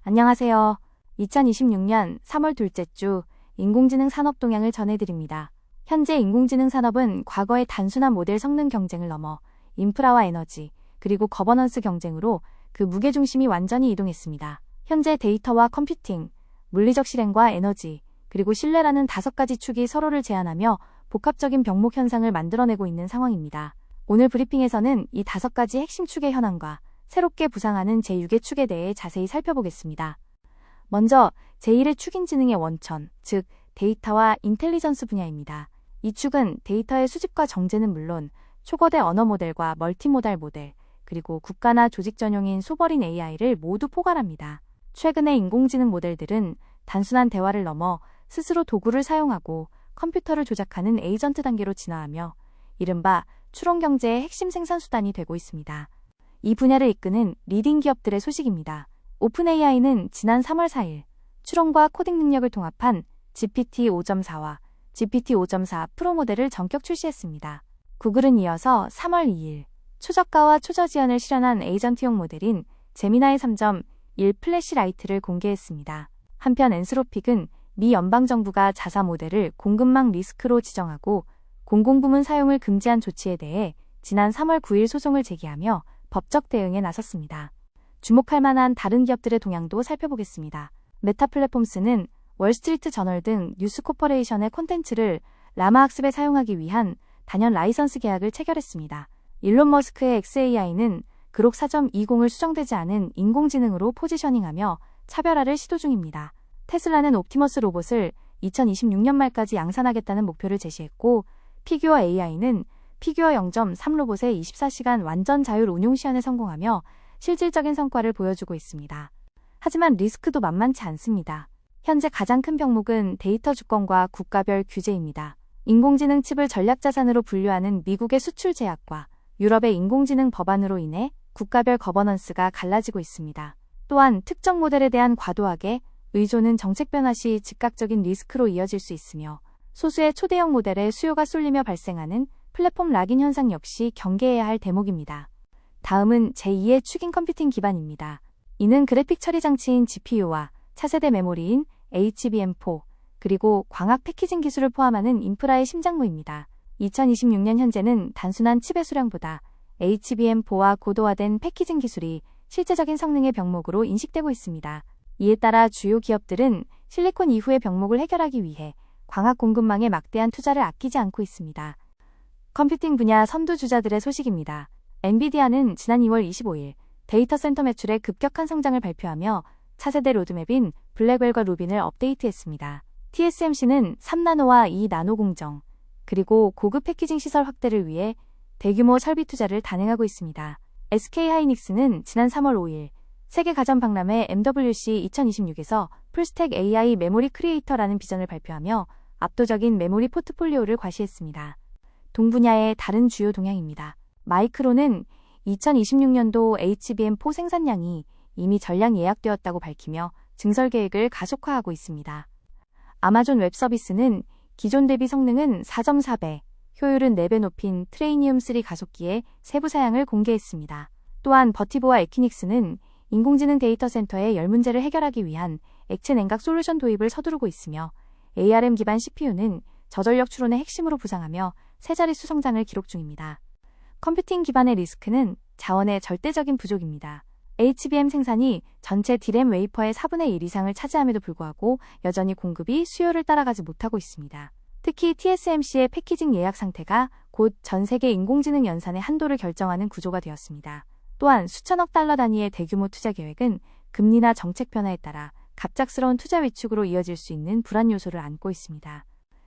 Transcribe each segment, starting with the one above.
안녕하세요. 2026년 3월 둘째 주 인공지능 산업 동향을 전해드립니다. 현재 인공지능 산업은 과거의 단순한 모델 성능 경쟁을 넘어 인프라와 에너지, 그리고 거버넌스 경쟁으로 그 무게중심이 완전히 이동했습니다. 현재 데이터와 컴퓨팅, 물리적 실행과 에너지, 그리고 신뢰라는 5가지 축이 서로를 제한하며 복합적인 병목 현상을 만들어내고 있는 상황입니다. 오늘 브리핑에서는 이 5가지 핵심 축의 현황과 새롭게 부상하는 제6의 축에 대해 자세히 살펴보겠습니다. 먼저 제1의 축인 지능의 원천, 즉 데이터와 인텔리전스 분야입니다. 이 축은 데이터의 수집과 정제는 물론 초거대 언어 모델과 멀티모달 모델, 그리고 국가나 조직 전용인 소버린 AI를 모두 포괄합니다. 최근의 인공지능 모델들은 단순한 대화를 넘어 스스로 도구를 사용하고 컴퓨터를 조작하는 에이전트 단계로 진화하며 이른바 추론 경제의 핵심 생산수단이 되고 있습니다. 이 분야를 이끄는 리딩 기업들의 소식입니다. 오픈AI는 지난 3월 4일 추론과 코딩 능력을 통합한 GPT-5.4와 GPT-5.4 프로 모델을 전격 출시했습니다. 구글은 이어서 3월 2일 초저가와 초저지연을 실현한 에이전트용 모델인 제미나이 3.1 플래시 라이트를 공개했습니다. 한편 엔스로픽은 미 연방정부가 자사 모델을 공급망 리스크로 지정하고 공공부문 사용을 금지한 조치에 대해 지난 3월 9일 소송을 제기하며 법적 대응에 나섰습니다. 주목할 만한 다른 기업들의 동향도 살펴보겠습니다. 메타 플랫폼스는 월스트리트 저널 등 뉴스 코퍼레이션의 콘텐츠를 라마 학습에 사용하기 위한 단연 라이선스 계약을 체결했습니다. 일론 머스크의 xAI는 그록 4.20을 수정되지 않은 인공지능으로 포지셔닝하며 차별화를 시도 중입니다. 테슬라는 옵티머스 로봇을 2026년 말까지 양산하겠다는 목표를 제시했고, 피규어 AI는 피규어 0.3 로봇의 24시간 완전 자율 운용 시연에 성공하며 실질적인 성과를 보여주고 있습니다. 하지만 리스크도 만만치 않습니다. 현재 가장 큰 병목은 데이터 주권과 국가별 규제입니다. 인공지능 칩을 전략자산으로 분류하는 미국의 수출 제약과 유럽의 인공지능 법안으로 인해 국가별 거버넌스가 갈라지고 있습니다. 또한 특정 모델에 대한 과도하게 의존은 정책 변화 시 즉각적인 리스크로 이어질 수 있으며 소수의 초대형 모델에 수요가 쏠리며 발생하는 플랫폼 락인 현상 역시 경계해야 할 대목입니다. 다음은 제2의 축인 컴퓨팅 기반입니다. 이는 그래픽 처리 장치인 GPU와 차세대 메모리인 HBM4, 그리고 광학 패키징 기술을 포함하는 인프라의 심장부입니다. 2026년 현재는 단순한 칩의 수량보다 HBM4와 고도화된 패키징 기술이 실제적인 성능의 병목으로 인식되고 있습니다. 이에 따라 주요 기업들은 실리콘 이후의 병목을 해결하기 위해 광학 공급망에 막대한 투자를 아끼지 않고 있습니다. 컴퓨팅 분야 선두주자들의 소식입니다. 엔비디아는 지난 2월 25일 데이터 센터 매출의 급격한 성장을 발표하며 차세대 로드맵인 블랙웰과 루빈을 업데이트했습니다. TSMC는 3나노와 2나노 공정, 그리고 고급 패키징 시설 확대를 위해 대규모 설비 투자를 단행하고 있습니다. SK하이닉스는 지난 3월 5일 세계 가전 박람회 MWC 2026에서 풀스택 AI 메모리 크리에이터라는 비전을 발표하며 압도적인 메모리 포트폴리오를 과시했습니다. 동분야의 다른 주요 동향입니다. 마이크론은 2026년도 HBM4 생산량이 이미 전량 예약되었다고 밝히며 증설 계획을 가속화하고 있습니다. 아마존 웹 서비스는 기존 대비 성능은 4.4배, 효율은 4배 높인 트레이니움3 가속기의 세부 사양을 공개했습니다. 또한 버티보와 에퀴닉스는 인공지능 데이터 센터의 열 문제를 해결하기 위한 액체 냉각 솔루션 도입을 서두르고 있으며 ARM 기반 CPU는 저전력 추론의 핵심으로 부상하며 세 자릿수 성장을 기록 중입니다. 컴퓨팅 기반의 리스크는 자원의 절대적인 부족입니다. HBM 생산이 전체 D램 웨이퍼의 4분의 1 이상을 차지함에도 불구하고 여전히 공급이 수요를 따라가지 못하고 있습니다. 특히 TSMC의 패키징 예약 상태가 곧 전 세계 인공지능 연산의 한도를 결정하는 구조가 되었습니다. 또한 수천억 달러 단위의 대규모 투자 계획은 금리나 정책 변화에 따라 갑작스러운 투자 위축으로 이어질 수 있는 불안 요소를 안고 있습니다.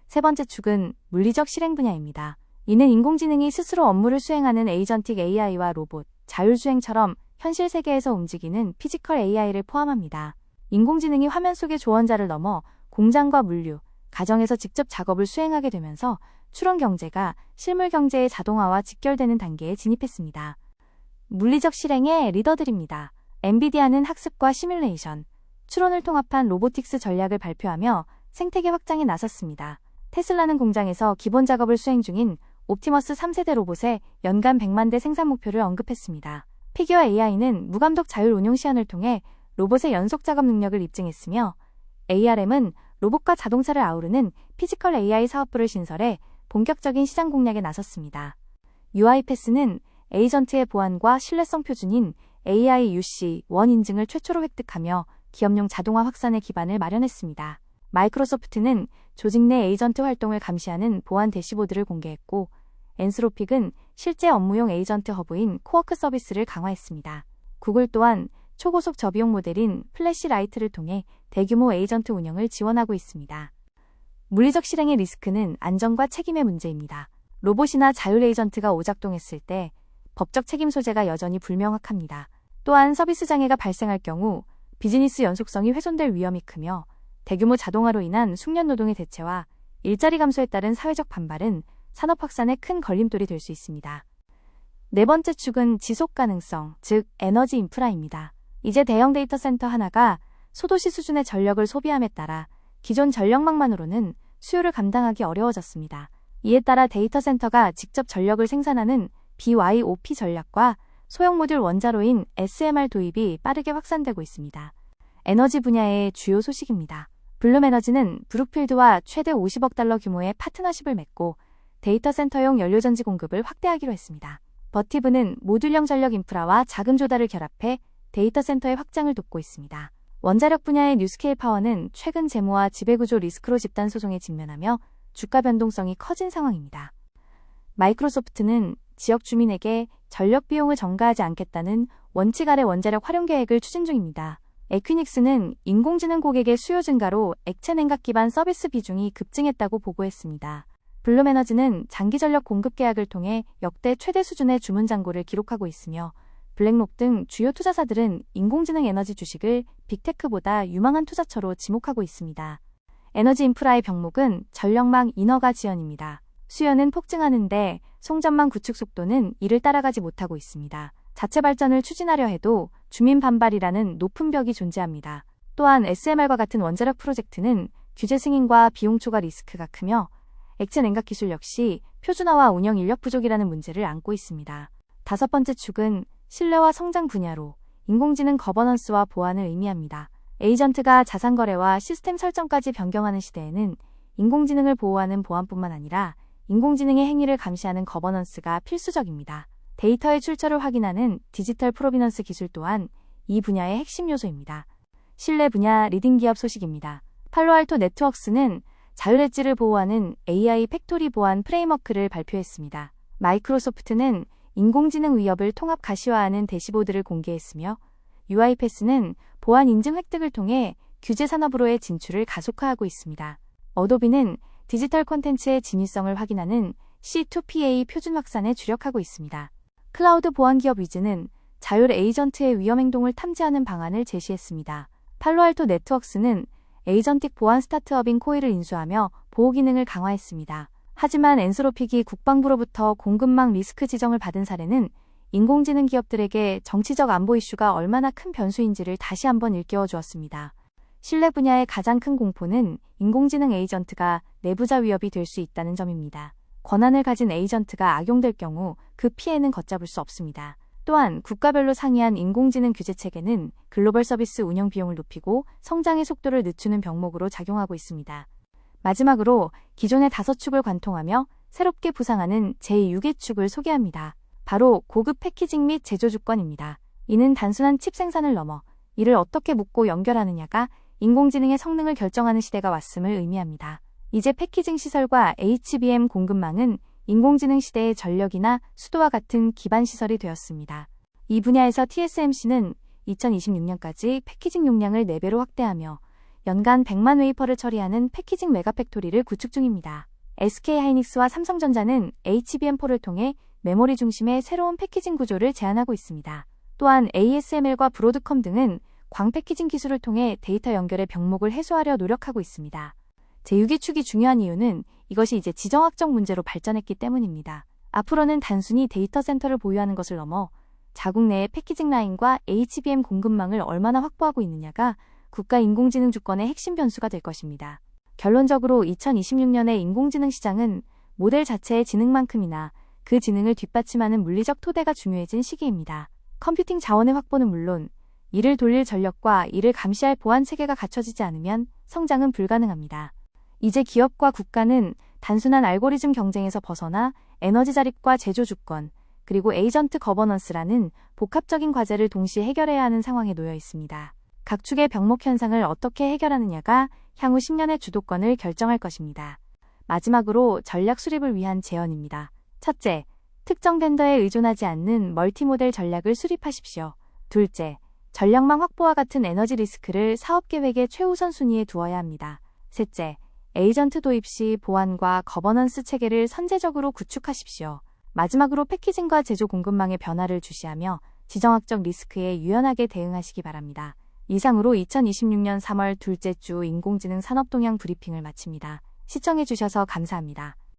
세 번째 축은 물리적 실행 분야입니다. 이는 인공지능이 스스로 업무를 수행하는 에이전틱 AI와 로봇, 자율주행처럼 현실 세계에서 움직이는 피지컬 AI를 포함합니다. 인공지능이 화면 속의 조언자를 넘어 공장과 물류, 가정에서 직접 작업을 수행하게 되면서 추론 경제가 실물 경제의 자동화와 직결되는 단계에 진입했습니다. 물리적 실행의 리더들입니다. 엔비디아는 학습과 시뮬레이션, 추론을 통합한 로보틱스 전략을 발표하며 생태계 확장에 나섰습니다. 테슬라는 공장에서 기본 작업을 수행 중인 옵티머스 3세대 로봇의 연간 100만 대 생산 목표를 언급했습니다. 피규어 AI는 무감독 자율 운용 시연을 통해 로봇의 연속 작업 능력을 입증했으며 ARM은 로봇과 자동차를 아우르는 피지컬 AI 사업부를 신설해 본격적인 시장 공략에 나섰습니다. UiPath는 에이전트의 보안과 신뢰성 표준인 AIUC1 인증을 최초로 획득하며 기업용 자동화 확산의 기반을 마련했습니다. 마이크로소프트는 조직 내 에이전트 활동을 감시하는 보안 대시보드를 공개했고, 엔스로픽은 실제 업무용 에이전트 허브인 코워크 서비스를 강화했습니다. 구글 또한 초고속 저비용 모델인 플래시라이트를 통해 대규모 에이전트 운영을 지원하고 있습니다. 물리적 실행의 리스크는 안전과 책임의 문제입니다. 로봇이나 자율 에이전트가 오작동했을 때 법적 책임 소재가 여전히 불명확합니다. 또한 서비스 장애가 발생할 경우 비즈니스 연속성이 훼손될 위험이 크며, 대규모 자동화로 인한 숙련 노동의 대체와 일자리 감소에 따른 사회적 반발은 산업 확산에 큰 걸림돌이 될 수 있습니다. 네 번째 축은 지속 가능성, 즉 에너지 인프라입니다. 이제 대형 데이터 센터 하나가 소도시 수준의 전력을 소비함에 따라 기존 전력망만으로는 수요를 감당하기 어려워졌습니다. 이에 따라 데이터 센터가 직접 전력을 생산하는 BYOP 전략과 소형 모듈 원자로인 SMR 도입이 빠르게 확산되고 있습니다. 에너지 분야의 주요 소식입니다. 블룸에너지는 브룩필드와 최대 50억 달러 규모의 파트너십을 맺고 데이터 센터용 연료전지 공급을 확대하기로 했습니다. 버티브는 모듈형 전력 인프라와 자금 조달을 결합해 데이터 센터의 확장을 돕고 있습니다. 원자력 분야의 뉴스케일 파워는 최근 재무와 지배구조 리스크로 집단 소송에 직면하며 주가 변동성이 커진 상황입니다. 마이크로소프트는 지역 주민에게 전력 비용을 전가하지 않겠다는 원칙 아래 원자력 활용 계획을 추진 중입니다. 에퀴닉스는 인공지능 고객의 수요 증가로 액체 냉각 기반 서비스 비중이 급증했다고 보고했습니다. 블룸에너지는 장기 전력 공급 계약을 통해 역대 최대 수준의 주문 잔고를 기록하고 있으며, 블랙록 등 주요 투자사들은 인공지능 에너지 주식을 빅테크보다 유망한 투자처로 지목하고 있습니다. 에너지 인프라의 병목은 전력망 인허가 지연입니다. 수요는 폭증하는데 송전망 구축 속도는 이를 따라가지 못하고 있습니다. 자체 발전을 추진하려 해도 주민 반발이라는 높은 벽이 존재합니다. 또한 SMR과 같은 원자력 프로젝트는 규제 승인과 비용 초과 리스크가 크며, 액체 냉각 기술 역시 표준화와 운영 인력 부족이라는 문제를 안고 있습니다. 다섯 번째 축은 신뢰와 성장 분야로 인공지능 거버넌스와 보안을 의미합니다. 에이전트가 자산 거래와 시스템 설정까지 변경하는 시대에는 인공지능을 보호하는 보안뿐만 아니라 인공지능의 행위를 감시하는 거버넌스가 필수적입니다. 데이터의 출처를 확인하는 디지털 프로비넌스 기술 또한 이 분야의 핵심 요소입니다. 신뢰 분야 리딩 기업 소식입니다. 팔로알토 네트워크스는 자율 엣지를 보호하는 AI 팩토리 보안 프레임워크를 발표했습니다. 마이크로소프트는 인공지능 위협을 통합 가시화하는 대시보드를 공개했으며, UiPath는 보안 인증 획득을 통해 규제 산업으로의 진출을 가속화하고 있습니다. 어도비는 디지털 콘텐츠의 진위성을 확인하는 C2PA 표준 확산에 주력하고 있습니다. 클라우드 보안 기업 위즈는 자율 에이전트의 위험 행동을 탐지하는 방안을 제시했습니다. 팔로알토 네트워크스는 에이전틱 보안 스타트업인 코일을 인수하며 보호 기능을 강화했습니다. 하지만 엔스로픽이 국방부로부터 공급망 리스크 지정을 받은 사례는 인공지능 기업들에게 정치적 안보 이슈가 얼마나 큰 변수인지를 다시 한번 일깨워 주었습니다. 신뢰 분야의 가장 큰 공포는 인공지능 에이전트가 내부자 위협이 될 수 있다는 점입니다. 권한을 가진 에이전트가 악용될 경우 그 피해는 걷잡을 수 없습니다. 또한 국가별로 상이한 인공지능 규제 체계는 글로벌 서비스 운영 비용을 높이고 성장의 속도를 늦추는 병목으로 작용하고 있습니다. 마지막으로 기존의 5축을 관통하며 새롭게 부상하는 제6의 축을 소개합니다. 바로 고급 패키징 및 제조 주권입니다. 이는 단순한 칩 생산을 넘어 이를 어떻게 묶고 연결하느냐가 인공지능의 성능을 결정하는 시대가 왔음을 의미합니다. 이제 패키징 시설과 HBM 공급망은 인공지능 시대의 전력이나 수도와 같은 기반 시설이 되었습니다. 이 분야에서 TSMC는 2026년까지 패키징 용량을 4배로 확대하며 연간 100만 웨이퍼를 처리하는 패키징 메가팩토리를 구축 중입니다. SK하이닉스와 삼성전자는 HBM4를 통해 메모리 중심의 새로운 패키징 구조를 제안하고 있습니다. 또한 ASML과 브로드컴 등은 광 패키징 기술을 통해 데이터 연결의 병목을 해소하려 노력하고 있습니다. 제6의 축이 중요한 이유는 이것이 이제 지정학적 문제로 발전했기 때문입니다. 앞으로는 단순히 데이터 센터를 보유하는 것을 넘어 자국 내의 패키징 라인과 HBM 공급망을 얼마나 확보하고 있느냐가 국가 인공지능 주권의 핵심 변수가 될 것입니다. 결론적으로 2026년의 인공지능 시장은 모델 자체의 지능만큼이나 그 지능을 뒷받침하는 물리적 토대가 중요해진 시기입니다. 컴퓨팅 자원의 확보는 물론 이를 돌릴 전력과 이를 감시할 보안 체계가 갖춰지지 않으면 성장은 불가능합니다. 이제 기업과 국가는 단순한 알고리즘 경쟁에서 벗어나 에너지 자립과 제조 주권, 그리고 에이전트 거버넌스라는 복합적인 과제를 동시에 해결해야 하는 상황에 놓여 있습니다. 각 축의 병목 현상을 어떻게 해결하느냐가 향후 10년의 주도권을 결정할 것입니다. 마지막으로 전략 수립을 위한 제언입니다. 첫째, 특정 벤더에 의존하지 않는 멀티모델 전략을 수립하십시오. 둘째, 전력망 확보와 같은 에너지 리스크를 사업 계획의 최우선 순위에 두어야 합니다. 셋째, 에이전트 도입 시 보안과 거버넌스 체계를 선제적으로 구축하십시오. 마지막으로 패키징과 제조 공급망의 변화를 주시하며 지정학적 리스크에 유연하게 대응하시기 바랍니다. 이상으로 2026년 3월 둘째 주 인공지능 산업 동향 브리핑을 마칩니다. 시청해주셔서 감사합니다.